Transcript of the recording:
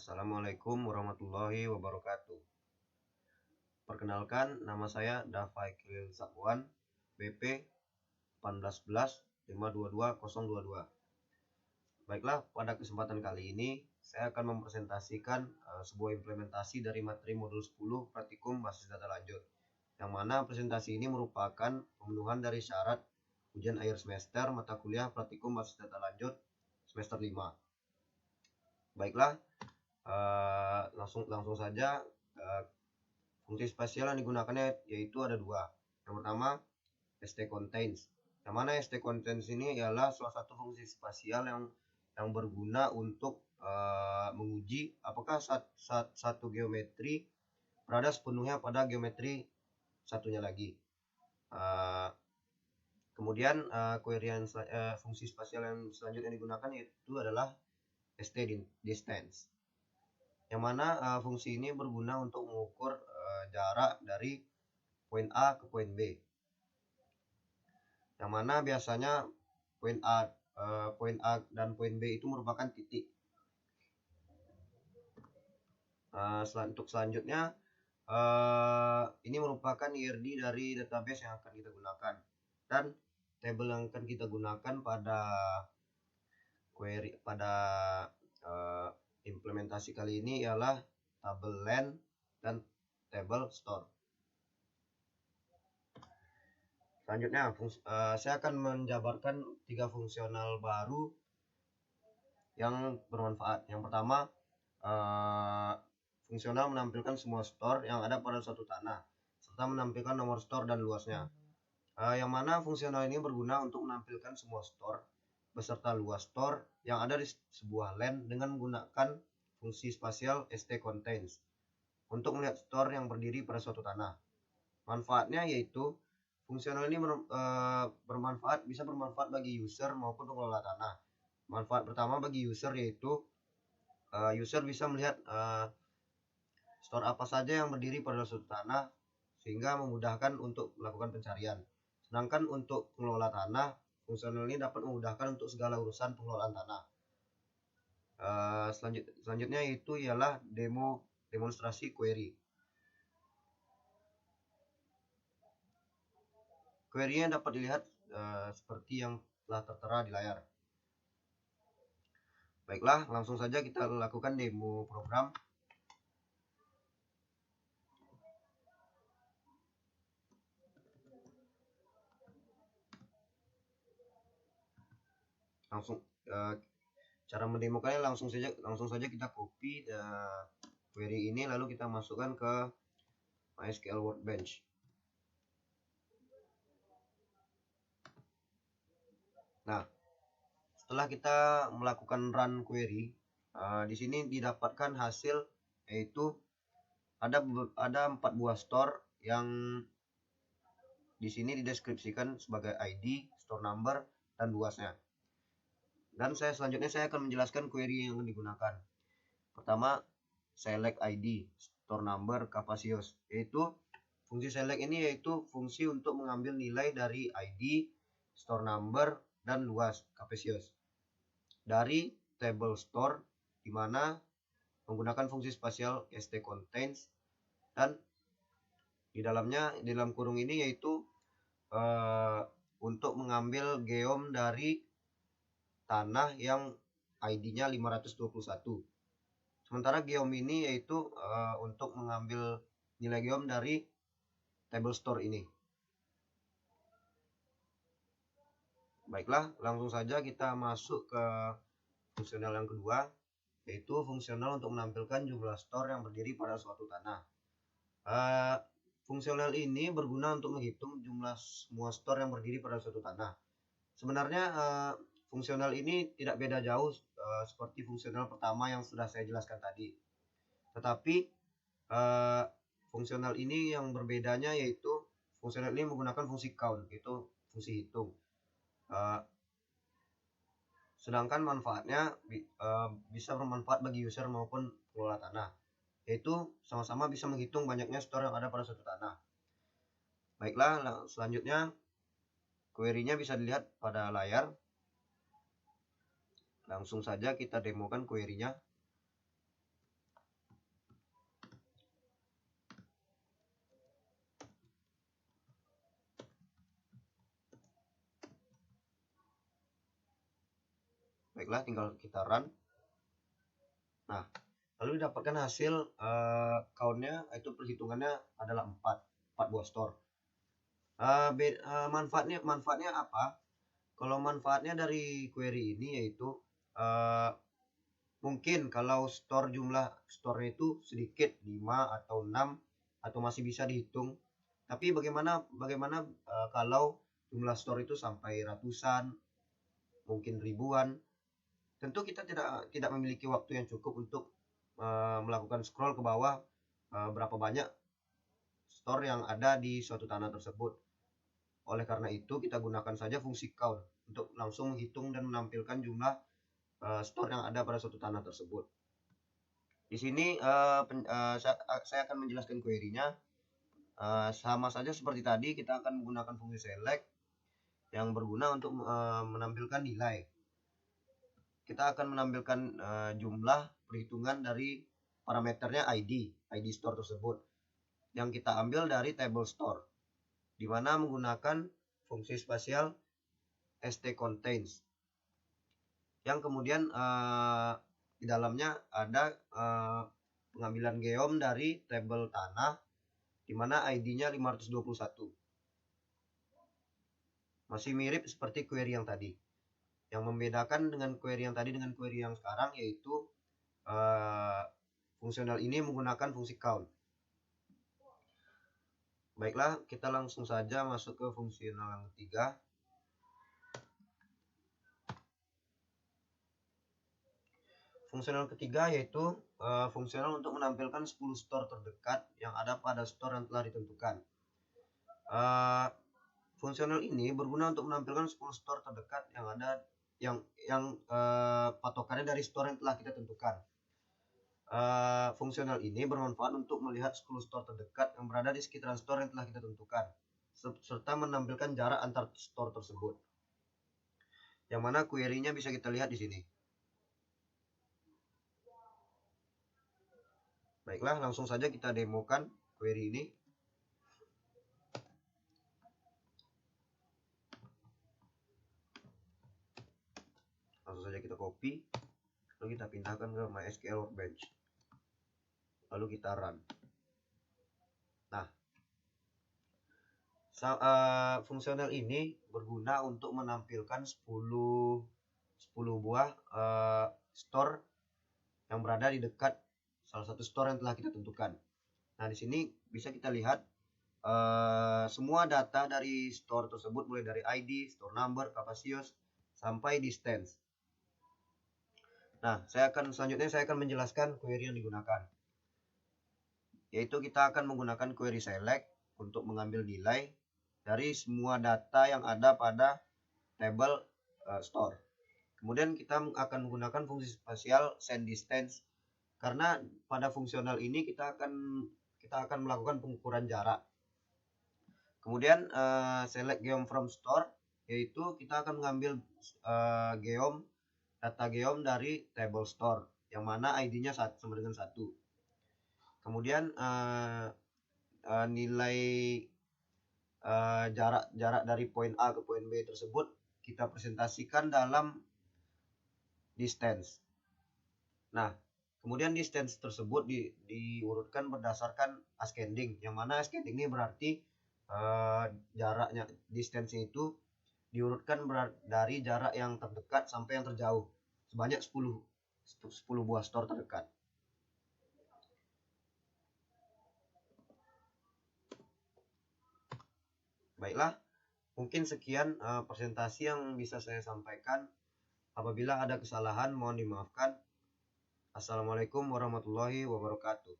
Assalamualaikum warahmatullahi wabarakatuh. Perkenalkan, nama saya Dafai Khalil Sakwan, BP 1811522022. Baiklah, pada kesempatan kali ini saya akan mempresentasikan sebuah implementasi dari materi modul 10 praktikum basis data lanjut, yang mana presentasi ini merupakan pemenuhan dari syarat ujian akhir semester mata kuliah praktikum basis data lanjut semester 5. Baiklah, langsung saja. Fungsi spasial yang digunakannya yaitu ada dua. Yang pertama, stContains. Yang mana stContains ini ialah salah satu fungsi spasial yang berguna untuk menguji apakah satu geometri berada sepenuhnya pada geometri satunya lagi. Kemudian fungsi spasial yang selanjutnya digunakan yaitu adalah stDistance, yang mana fungsi ini berguna untuk mengukur jarak dari poin A ke poin B, yang mana biasanya poin A dan poin B itu merupakan titik. Untuk selanjutnya, ini merupakan IRD dari database yang akan kita gunakan, dan tabel yang akan kita gunakan pada implementasi kali ini ialah tabel len dan tabel store. Selanjutnya, saya akan menjabarkan 3 fungsional baru yang bermanfaat. Yang pertama, fungsional menampilkan semua store yang ada pada suatu tanah, serta menampilkan nomor store dan luasnya. Yang mana fungsional ini berguna untuk menampilkan semua store beserta luas store yang ada di sebuah len dengan menggunakan fungsi spasial stContains untuk melihat store yang berdiri pada suatu tanah. Manfaatnya yaitu fungsional ini bisa bermanfaat bagi user maupun pengelola tanah. Manfaat pertama bagi user yaitu user bisa melihat store apa saja yang berdiri pada suatu tanah sehingga memudahkan untuk melakukan pencarian. Sedangkan untuk pengelola tanah, fungsional ini dapat memudahkan untuk segala urusan pengelolaan tanah. Selanjutnya itu ialah demonstrasi query. Query-nya dapat dilihat seperti yang telah tertera di layar. Baiklah, langsung saja kita lakukan demo program. Cara mendemokannya langsung saja kita copy query ini, lalu kita masukkan ke MySQL Workbench. Nah, setelah kita melakukan run query, di sini didapatkan hasil yaitu ada 4 buah store yang di sini dideskripsikan sebagai ID, store number, dan luasnya. Dan selanjutnya saya akan menjelaskan query yang digunakan. Pertama, select ID, store number, capacious. Yaitu fungsi select ini yaitu fungsi untuk mengambil nilai dari ID, store number, dan luas, capacious, dari table store, di mana menggunakan fungsi spasial stContains, dan di dalam kurung ini yaitu untuk mengambil geom dari tanah yang ID-nya 521. Sementara geom ini yaitu untuk mengambil nilai geom dari table store ini. Baiklah, langsung saja kita masuk ke fungsional yang kedua, yaitu fungsional untuk menampilkan jumlah store yang berdiri pada suatu tanah. Fungsional ini berguna untuk menghitung jumlah semua store yang berdiri pada suatu tanah. Sebenarnya fungsional ini tidak beda jauh seperti fungsional pertama yang sudah saya jelaskan tadi. Tetapi fungsional ini yang berbedanya yaitu fungsional ini menggunakan fungsi count, yaitu fungsi hitung. Sedangkan manfaatnya bisa bermanfaat bagi user maupun pengelola tanah, yaitu sama-sama bisa menghitung banyaknya store yang ada pada suatu tanah. Baiklah, selanjutnya query-nya bisa dilihat pada layar. Langsung saja kita demokan query-nya. Baiklah, tinggal kita run. Nah, lalu didapatkan hasil countnya, itu perhitungannya adalah 4 buah store. Manfaatnya apa? Kalau manfaatnya dari query ini yaitu mungkin kalau jumlah store itu sedikit 5 atau 6 atau masih bisa dihitung. Tapi bagaimana kalau jumlah store itu sampai ratusan, mungkin ribuan? Tentu kita tidak memiliki waktu yang cukup untuk melakukan scroll ke bawah berapa banyak store yang ada di suatu tanah tersebut. Oleh karena itu kita gunakan saja fungsi count untuk langsung menghitung dan menampilkan jumlah store yang ada pada suatu tanah tersebut. Di sini saya akan menjelaskan query-nya. Sama saja seperti tadi, kita akan menggunakan fungsi select yang berguna untuk menampilkan nilai. Kita akan menampilkan jumlah perhitungan dari parameternya ID store tersebut yang kita ambil dari table store, di mana menggunakan fungsi spasial stContains yang kemudian di dalamnya ada pengambilan geom dari tabel tanah, di mana ID-nya 521. Masih mirip seperti query yang tadi. Yang membedakan dengan query yang tadi dengan query yang sekarang yaitu fungsional ini menggunakan fungsi count. Baiklah, kita langsung saja masuk ke fungsional yang ketiga. Fungsional ketiga yaitu fungsional untuk menampilkan 10 store terdekat yang ada pada store yang telah ditentukan. Fungsional ini berguna untuk menampilkan 10 store terdekat yang ada yang patokannya dari store yang telah kita tentukan. Fungsional ini bermanfaat untuk melihat 10 store terdekat yang berada di sekitaran store yang telah kita tentukan, serta menampilkan jarak antar store tersebut. Yang mana query-nya bisa kita lihat di sini. Baiklah, langsung saja kita demokan query ini. Langsung saja kita copy, lalu kita pindahkan ke MySQL Workbench, lalu kita run. Nah, fungsional ini berguna untuk menampilkan 10 buah store yang berada di dekat salah satu store yang telah kita tentukan. Nah, di sini bisa kita lihat semua data dari store tersebut, mulai dari ID, store number, capacitors, sampai distance. Nah, selanjutnya saya akan menjelaskan query yang digunakan. Yaitu kita akan menggunakan query select untuk mengambil nilai dari semua data yang ada pada table store. Kemudian kita akan menggunakan fungsi spasial sendDistance karena pada fungsional ini kita akan melakukan pengukuran jarak. Kemudian select geom from store, yaitu kita akan mengambil data geom dari table store yang mana ID-nya sama dengan 1. Kemudian nilai jarak dari poin A ke poin B tersebut kita presentasikan dalam distance. Nah, kemudian distance tersebut diurutkan berdasarkan ascending, yang mana ascending ini berarti jaraknya, distance itu diurutkan dari jarak yang terdekat sampai yang terjauh sebanyak 10 buah store terdekat. Baiklah, mungkin sekian presentasi yang bisa saya sampaikan. Apabila ada kesalahan mohon dimaafkan. Assalamualaikum warahmatullahi wabarakatuh.